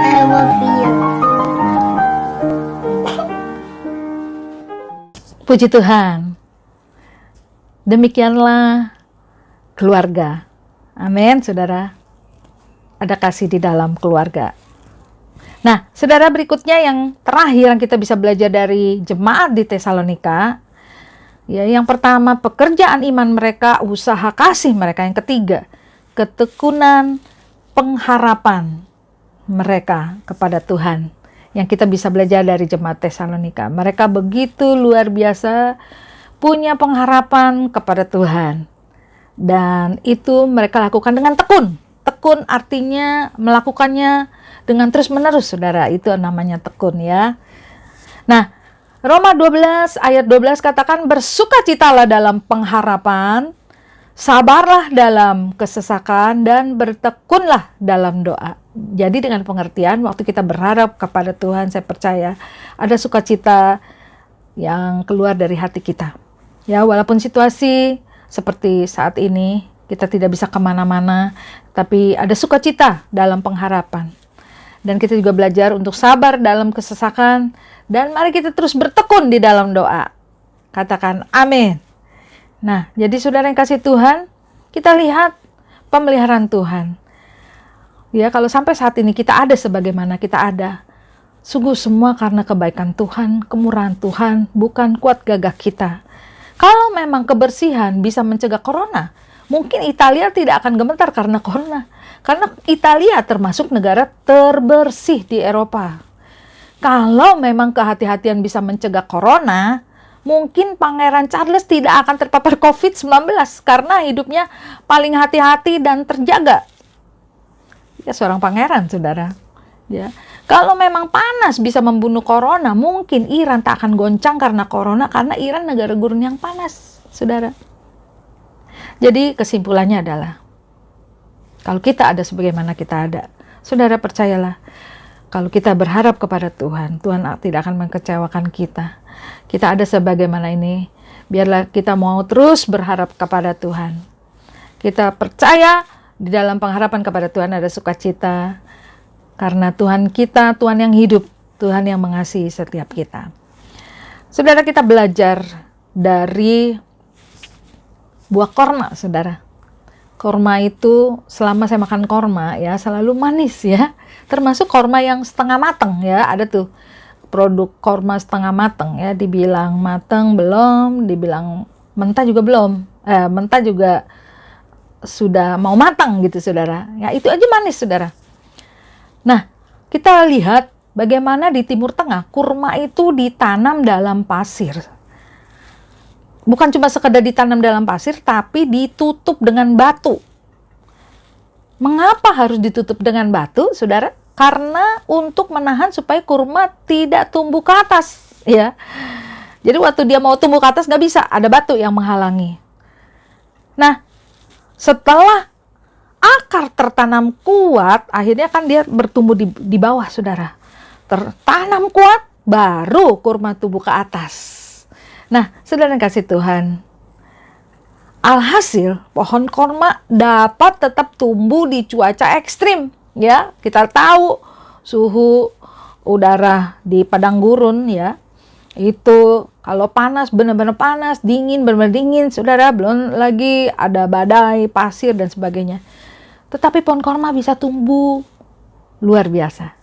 I love you. Puji Tuhan. Demikianlah keluarga. Amin, saudara. Ada kasih di dalam keluarga. Nah, saudara, berikutnya yang terakhir yang kita bisa belajar dari jemaat di Tesalonika. Ya, yang pertama, pekerjaan iman mereka, usaha kasih mereka. Yang ketiga, ketekunan pengharapan mereka kepada Tuhan. Yang kita bisa belajar dari jemaat Tesalonika. Mereka begitu luar biasa punya pengharapan kepada Tuhan. Dan itu mereka lakukan dengan tekun. Tekun artinya melakukannya dengan terus-menerus, saudara. Itu namanya tekun, ya. Nah, Roma 12 ayat 12 katakan, bersukacitalah dalam pengharapan, sabarlah dalam kesesakan, dan bertekunlah dalam doa. Jadi dengan pengertian, waktu kita berharap kepada Tuhan, saya percaya ada sukacita yang keluar dari hati kita. Ya, walaupun situasi seperti saat ini, kita tidak bisa kemana-mana, tapi ada sukacita dalam pengharapan. Dan kita juga belajar untuk sabar dalam kesesakan, dan mari kita terus bertekun di dalam doa. Katakan amin. Nah, jadi saudara yang kasih Tuhan, kita lihat pemeliharaan Tuhan. Ya, kalau sampai saat ini kita ada sebagaimana kita ada, sungguh semua karena kebaikan Tuhan, kemurahan Tuhan, bukan kuat gagah kita. Kalau memang kebersihan bisa mencegah corona, mungkin Italia tidak akan gemetar karena corona. Karena Italia termasuk negara terbersih di Eropa. Kalau memang kehati-hatian bisa mencegah corona, mungkin Pangeran Charles tidak akan terpapar COVID-19 karena hidupnya paling hati-hati dan terjaga. Ya, seorang pangeran, saudara. Ya. Kalau memang panas bisa membunuh corona, mungkin Iran tak akan goncang karena corona, karena Iran negara gurun yang panas, saudara. Jadi kesimpulannya adalah, kalau kita ada sebagaimana kita ada, saudara percayalah, kalau kita berharap kepada Tuhan, Tuhan tidak akan mengecewakan kita. Kita ada sebagaimana ini, biarlah kita mau terus berharap kepada Tuhan. Kita percaya di dalam pengharapan kepada Tuhan ada sukacita, karena Tuhan kita, Tuhan yang hidup, Tuhan yang mengasihi setiap kita. Saudara, kita belajar dari buah korma, saudara. Korma itu, selama saya makan korma, ya selalu manis, ya. Termasuk korma yang setengah matang, ya. Ada tuh produk korma setengah matang, ya. Dibilang matang belum, dibilang mentah juga belum. Mentah juga sudah mau matang gitu, saudara. Ya, itu aja manis, saudara. Nah, kita lihat bagaimana di Timur Tengah kurma itu ditanam dalam pasir. Bukan cuma sekedar ditanam dalam pasir, tapi ditutup dengan batu. Mengapa harus ditutup dengan batu, saudara? Karena untuk menahan supaya kurma tidak tumbuh ke atas, ya. Jadi waktu dia mau tumbuh ke atas nggak bisa, ada batu yang menghalangi. Nah, setelah akar tertanam kuat, akhirnya kan dia bertumbuh di bawah, saudara. Tertanam kuat, baru kurma tumbuh ke atas. Nah, saudara yang kasih Tuhan, alhasil pohon korma dapat tetap tumbuh di cuaca ekstrim. Ya, kita tahu suhu udara di padang gurun, ya, itu kalau panas, benar-benar panas, dingin, benar-benar dingin, saudara, belum lagi ada badai, pasir, dan sebagainya. Tetapi pohon korma bisa tumbuh luar biasa.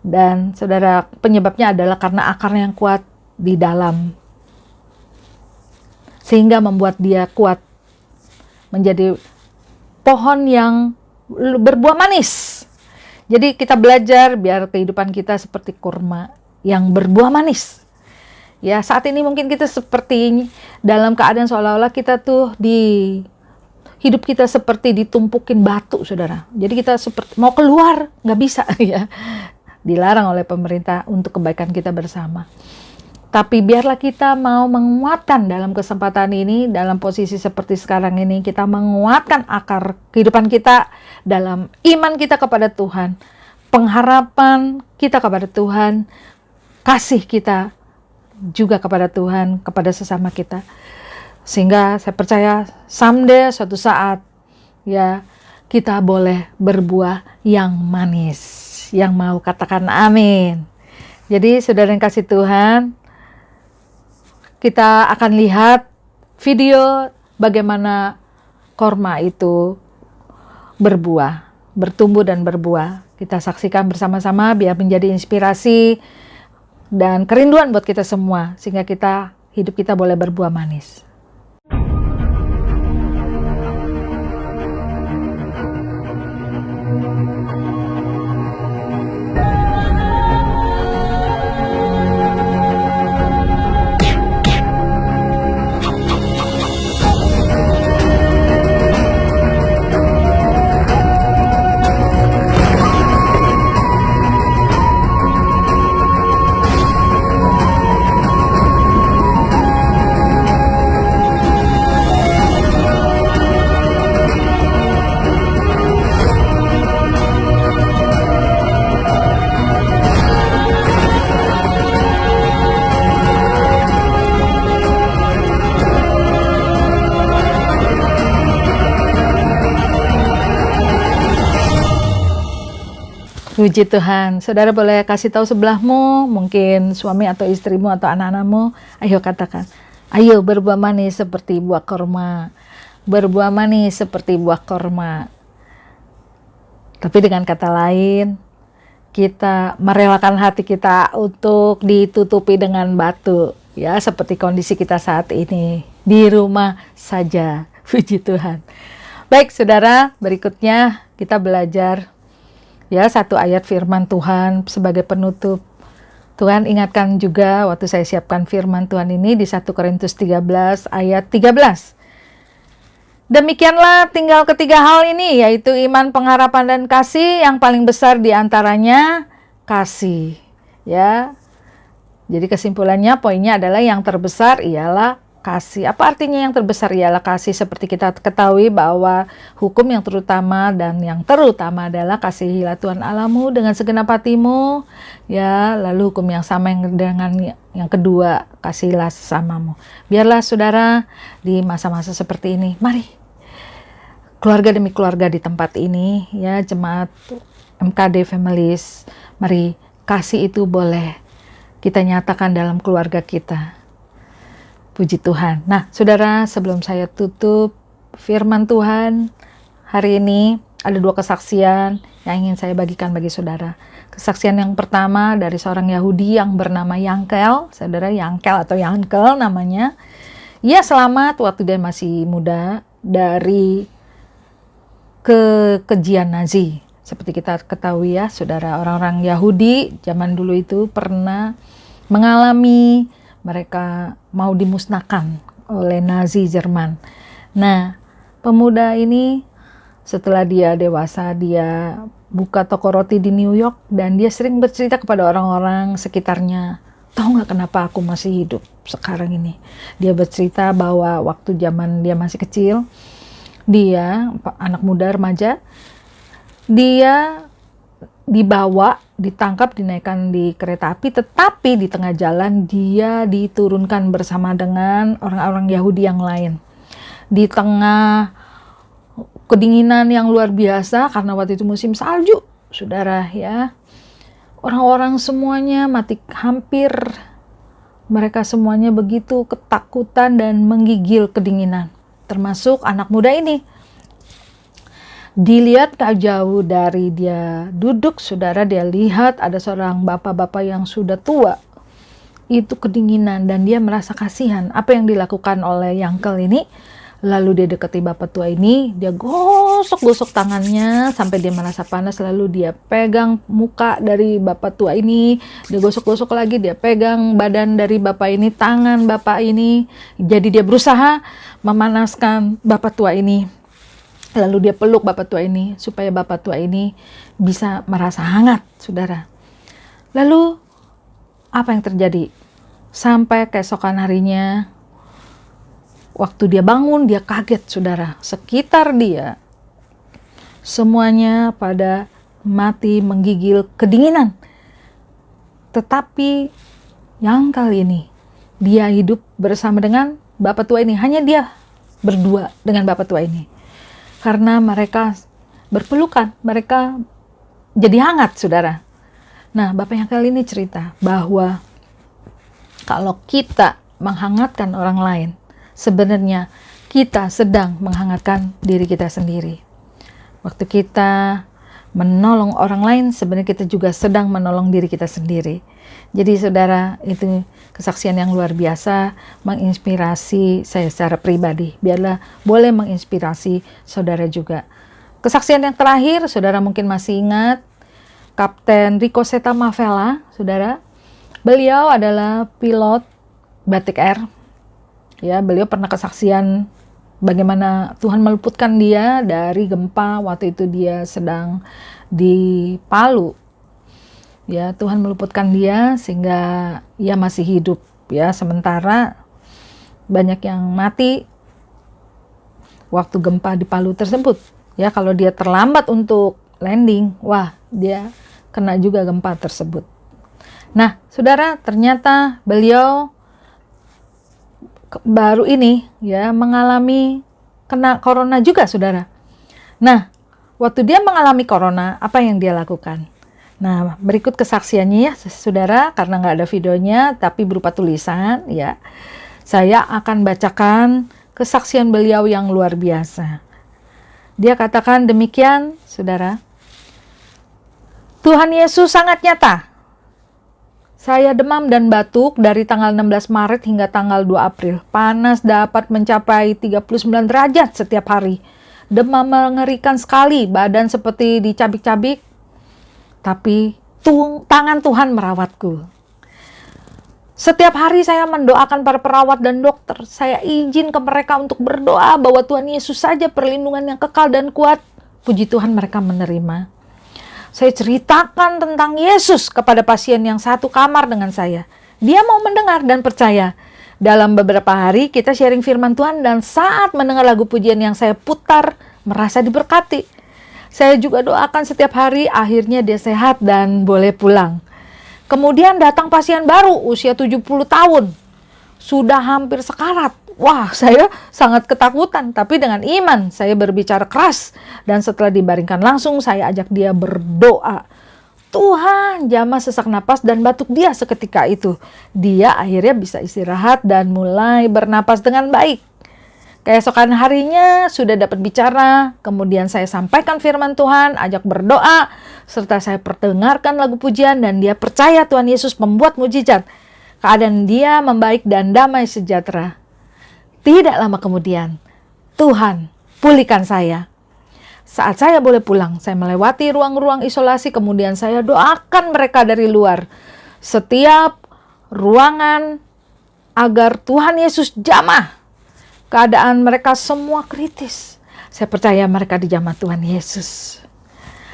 Dan saudara, penyebabnya adalah karena akarnya yang kuat di dalam. Sehingga membuat dia kuat menjadi pohon yang berbuah manis. Jadi kita belajar biar kehidupan kita seperti kurma yang berbuah manis. Ya, saat ini mungkin kita seperti dalam keadaan seolah-olah kita tuh hidup kita seperti ditumpukin batu, saudara. Jadi kita seperti mau keluar, nggak bisa, ya. Dilarang oleh pemerintah untuk kebaikan kita bersama. Tapi biarlah kita mau menguatkan dalam kesempatan ini, dalam posisi seperti sekarang ini, kita menguatkan akar kehidupan kita dalam iman kita kepada Tuhan, pengharapan kita kepada Tuhan, kasih kita juga kepada Tuhan, kepada sesama kita. Sehingga saya percaya someday, suatu saat, ya, kita boleh berbuah yang manis. Yang mau katakan amin. Jadi saudara yang kasih Tuhan, kita akan lihat video bagaimana korma itu berbuah, bertumbuh dan berbuah. Kita saksikan bersama-sama biar menjadi inspirasi dan kerinduan buat kita semua, sehingga hidup kita boleh berbuah manis. Puji Tuhan. Saudara boleh kasih tahu sebelahmu, mungkin suami atau istrimu atau anak-anakmu, ayo katakan, ayo berbuah manis seperti buah korma. Berbuah manis seperti buah korma. Tapi dengan kata lain, kita merelakan hati kita untuk ditutupi dengan batu. Ya, seperti kondisi kita saat ini. Di rumah saja. Puji Tuhan. Baik saudara, berikutnya kita belajar ya satu ayat firman Tuhan sebagai penutup. Tuhan ingatkan juga waktu saya siapkan firman Tuhan ini di 1 Korintus 13 ayat 13. Demikianlah tinggal ketiga hal ini, yaitu iman, pengharapan, dan kasih. Yang paling besar di antaranya kasih. Ya. Jadi kesimpulannya, poinnya adalah yang terbesar ialah kasih. Apa artinya yang terbesar ialah kasih? Seperti kita ketahui bahwa hukum yang terutama dan yang terutama adalah kasihilah Tuhan Allahmu dengan segenap hatimu. Ya, lalu hukum yang sama dengan yang kedua, kasihilah sesamamu. Biarlah saudara di masa-masa seperti ini, mari keluarga demi keluarga di tempat ini, ya jemaat MKD Families, mari kasih itu boleh kita nyatakan dalam keluarga kita. Puji Tuhan. Nah, saudara, sebelum saya tutup firman Tuhan hari ini, ada dua kesaksian yang ingin saya bagikan bagi saudara. Kesaksian yang pertama dari seorang Yahudi yang bernama Yankel, saudara, Yankel atau Yankel namanya. Ia selamat waktu dia masih muda dari kekejian Nazi. Seperti kita ketahui ya, saudara, orang-orang Yahudi zaman dulu itu pernah mengalami mereka mau dimusnahkan oleh Nazi Jerman. Nah, pemuda ini setelah dia dewasa, dia buka toko roti di New York dan dia sering bercerita kepada orang-orang sekitarnya, tahu nggak kenapa aku masih hidup sekarang ini? Dia bercerita bahwa waktu zaman dia masih kecil, dia anak muda remaja, dia ditangkap, dinaikkan di kereta api, tetapi di tengah jalan dia diturunkan bersama dengan orang-orang Yahudi yang lain. Di tengah kedinginan yang luar biasa, karena waktu itu musim salju, saudara ya. Orang-orang semuanya mati, hampir mereka semuanya begitu ketakutan dan menggigil kedinginan. Termasuk anak muda ini. Dilihat tak jauh dari dia duduk, saudara, dia lihat ada seorang bapak-bapak yang sudah tua. Itu kedinginan dan dia merasa kasihan. Apa yang dilakukan oleh Yankel ini? Lalu dia dekati bapak tua ini, dia gosok-gosok tangannya sampai dia merasa panas. Lalu dia pegang muka dari bapak tua ini, dia gosok-gosok lagi, dia pegang badan dari bapak ini, tangan bapak ini. Jadi dia berusaha memanaskan bapak tua ini. Lalu dia peluk bapak tua ini supaya bapak tua ini bisa merasa hangat, saudara. Lalu apa yang terjadi? Sampai keesokan harinya, waktu dia bangun, dia kaget, saudara. Sekitar dia semuanya pada mati menggigil kedinginan. Tetapi yang kali ini dia hidup bersama dengan bapak tua ini. Hanya dia berdua dengan bapak tua ini. Karena mereka berpelukan, mereka jadi hangat, saudara. Nah, bapak yang kali ini cerita bahwa kalau kita menghangatkan orang lain, sebenarnya kita sedang menghangatkan diri kita sendiri. Waktu kita menolong orang lain, sebenarnya kita juga sedang menolong diri kita sendiri. Jadi saudara, itu kesaksian yang luar biasa, menginspirasi saya secara pribadi. Biarlah boleh menginspirasi saudara juga. Kesaksian yang terakhir, saudara mungkin masih ingat, Kapten Rico Seta Mavela, saudara. Beliau adalah pilot Batik Air. Ya, beliau pernah kesaksian bagaimana Tuhan meluputkan dia dari gempa waktu itu dia sedang di Palu. Ya, Tuhan meluputkan dia sehingga ia masih hidup. Ya, sementara banyak yang mati waktu gempa di Palu tersebut. Ya, kalau dia terlambat untuk landing, wah, dia kena juga gempa tersebut. Nah, saudara, ternyata beliau baru ini ya mengalami kena corona juga, saudara. Nah, waktu dia mengalami corona, apa yang dia lakukan? Nah, berikut kesaksiannya ya, saudara, karena nggak ada videonya, tapi berupa tulisan ya. Saya akan bacakan kesaksian beliau yang luar biasa. Dia katakan demikian, saudara. Tuhan Yesus sangat nyata. Saya demam dan batuk dari tanggal 16 Maret hingga tanggal 2 April. Panas dapat mencapai 39 derajat setiap hari. Demam mengerikan sekali, badan seperti dicabik-cabik. Tapi tangan Tuhan merawatku. Setiap hari saya mendoakan para perawat dan dokter. Saya izin ke mereka untuk berdoa bahwa Tuhan Yesus saja perlindungan yang kekal dan kuat. Puji Tuhan mereka menerima. Saya ceritakan tentang Yesus kepada pasien yang satu kamar dengan saya. Dia mau mendengar dan percaya. Dalam beberapa hari kita sharing firman Tuhan dan saat mendengar lagu pujian yang saya putar, merasa diberkati. Saya juga doakan setiap hari, akhirnya dia sehat dan boleh pulang. Kemudian datang pasien baru usia 70 tahun. Sudah hampir sekarat. Wah, saya sangat ketakutan, tapi dengan iman saya berbicara keras. Dan setelah dibaringkan langsung, saya ajak dia berdoa. Tuhan, jamah sesak napas dan batuk dia seketika itu. Dia akhirnya bisa istirahat dan mulai bernapas dengan baik. Keesokan harinya sudah dapat bicara, kemudian saya sampaikan firman Tuhan, ajak berdoa, serta saya perdengarkan lagu pujian dan dia percaya Tuhan Yesus membuat mujizat. Keadaan dia membaik dan damai sejahtera. Tidak lama kemudian, Tuhan pulihkan saya. Saat saya boleh pulang, saya melewati ruang-ruang isolasi, kemudian saya doakan mereka dari luar. Setiap ruangan agar Tuhan Yesus jamah. Keadaan mereka semua kritis. Saya percaya mereka dijamah Tuhan Yesus.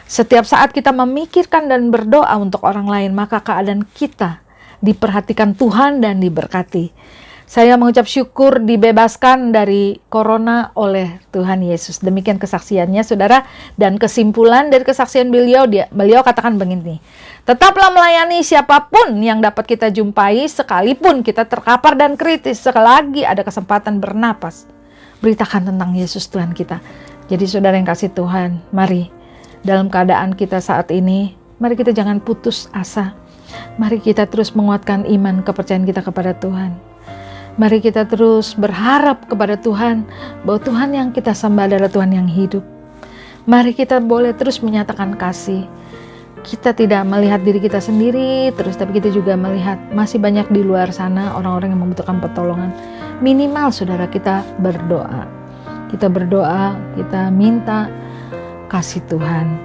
Setiap saat kita memikirkan dan berdoa untuk orang lain, maka keadaan kita diperhatikan Tuhan dan diberkati. Saya mengucap syukur dibebaskan dari corona oleh Tuhan Yesus. Demikian kesaksiannya, saudara. Dan kesimpulan dari kesaksian beliau katakan begini. Tetaplah melayani siapapun yang dapat kita jumpai, sekalipun kita terkapar dan kritis. Selagi ada kesempatan bernapas, beritakan tentang Yesus Tuhan kita. Jadi saudara yang kasih Tuhan, mari dalam keadaan kita saat ini, mari kita jangan putus asa. Mari kita terus menguatkan iman kepercayaan kita kepada Tuhan. Mari kita terus berharap kepada Tuhan bahwa Tuhan yang kita sembah adalah Tuhan yang hidup. Mari kita boleh terus menyatakan kasih. Kita tidak melihat diri kita sendiri terus, tapi kita juga melihat masih banyak di luar sana orang-orang yang membutuhkan pertolongan. Minimal saudara kita berdoa. Kita berdoa, kita minta kasih Tuhan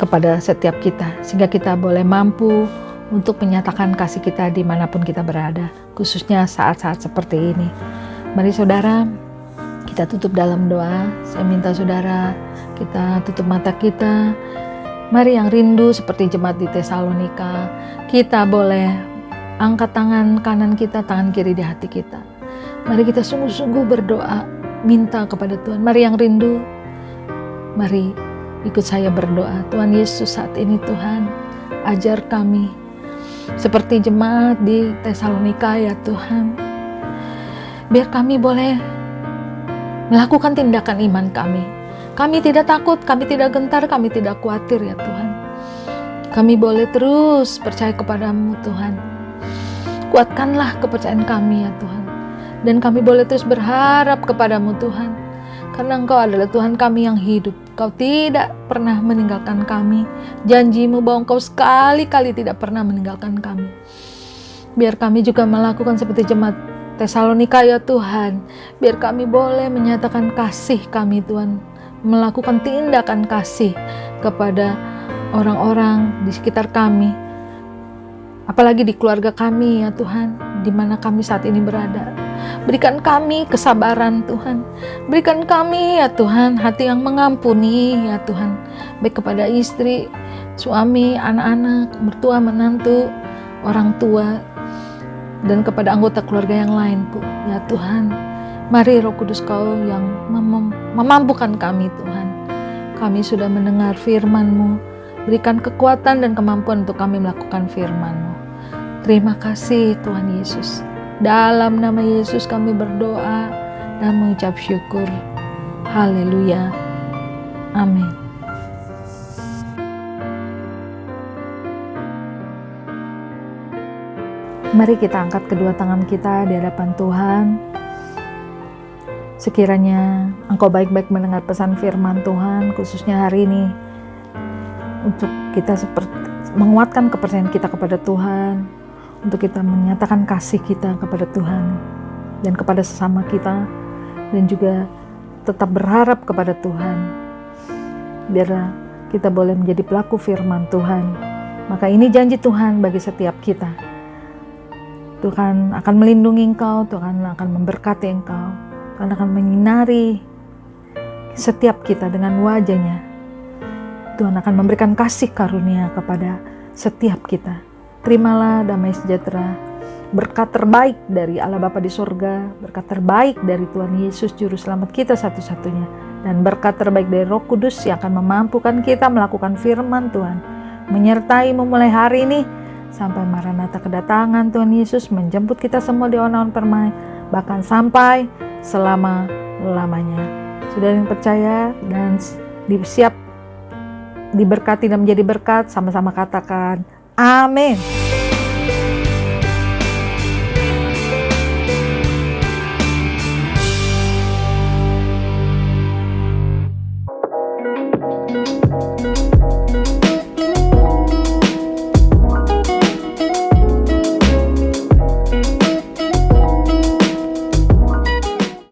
kepada setiap kita. Sehingga kita boleh mampu untuk menyatakan kasih kita dimanapun kita berada, khususnya saat-saat seperti ini. Mari saudara, kita tutup dalam doa. Saya minta saudara, kita tutup mata kita. Mari yang rindu seperti jemaat di Tesalonika, kita boleh angkat tangan kanan kita, tangan kiri di hati kita. Mari kita sungguh-sungguh berdoa, minta kepada Tuhan. Mari yang rindu, mari ikut saya berdoa. Tuhan Yesus, saat ini Tuhan, ajar kami seperti jemaat di Tesalonika ya Tuhan. Biar kami boleh melakukan tindakan iman kami. Kami tidak takut, kami tidak gentar, kami tidak khawatir ya Tuhan. Kami boleh terus percaya kepadamu Tuhan. Kuatkanlah kepercayaan kami ya Tuhan. Dan kami boleh terus berharap kepadamu Tuhan. Karena Engkau adalah Tuhan kami yang hidup. Kau tidak pernah meninggalkan kami. Janjimu bahwa Engkau sekali-kali tidak pernah meninggalkan kami. Biar kami juga melakukan seperti jemaat Tesalonika ya Tuhan. Biar kami boleh menyatakan kasih kami Tuhan. Melakukan tindakan kasih kepada orang-orang di sekitar kami. Apalagi di keluarga kami ya Tuhan. Di mana kami saat ini berada. Berikan kami kesabaran Tuhan. Berikan kami ya Tuhan hati yang mengampuni ya Tuhan. Baik kepada istri, suami, anak-anak, mertua, menantu, orang tua, dan kepada anggota keluarga yang lain pun ya Tuhan. Mari Roh Kudus Kau yang memampukan kami Tuhan. Kami sudah mendengar firman-Mu. Berikan kekuatan dan kemampuan untuk kami melakukan firman-Mu. Terima kasih Tuhan Yesus. Dalam nama Yesus kami berdoa dan mengucap syukur. Haleluya. Amin. Mari kita angkat kedua tangan kita di hadapan Tuhan. Sekiranya Engkau baik-baik mendengar pesan firman Tuhan, khususnya hari ini, untuk kita menguatkan kepercayaan kita kepada Tuhan, untuk kita menyatakan kasih kita kepada Tuhan dan kepada sesama kita, dan juga tetap berharap kepada Tuhan, biar kita boleh menjadi pelaku firman Tuhan. Maka ini janji Tuhan bagi setiap kita. Tuhan akan melindungi engkau, Tuhan akan memberkati engkau, Tuhan akan menyinari setiap kita dengan wajah-Nya. Tuhan akan memberikan kasih karunia kepada setiap kita. Terimalah damai sejahtera, berkat terbaik dari Allah Bapa di sorga, berkat terbaik dari Tuhan Yesus Juru Selamat kita satu-satunya, dan berkat terbaik dari Roh Kudus yang akan memampukan kita melakukan firman Tuhan, menyertai memulai hari ini sampai Maranatha kedatangan Tuhan Yesus menjemput kita semua di awan-awan permai, bahkan sampai selama-lamanya. Sudah yang percaya dan siap diberkati dan menjadi berkat, sama-sama katakan amin.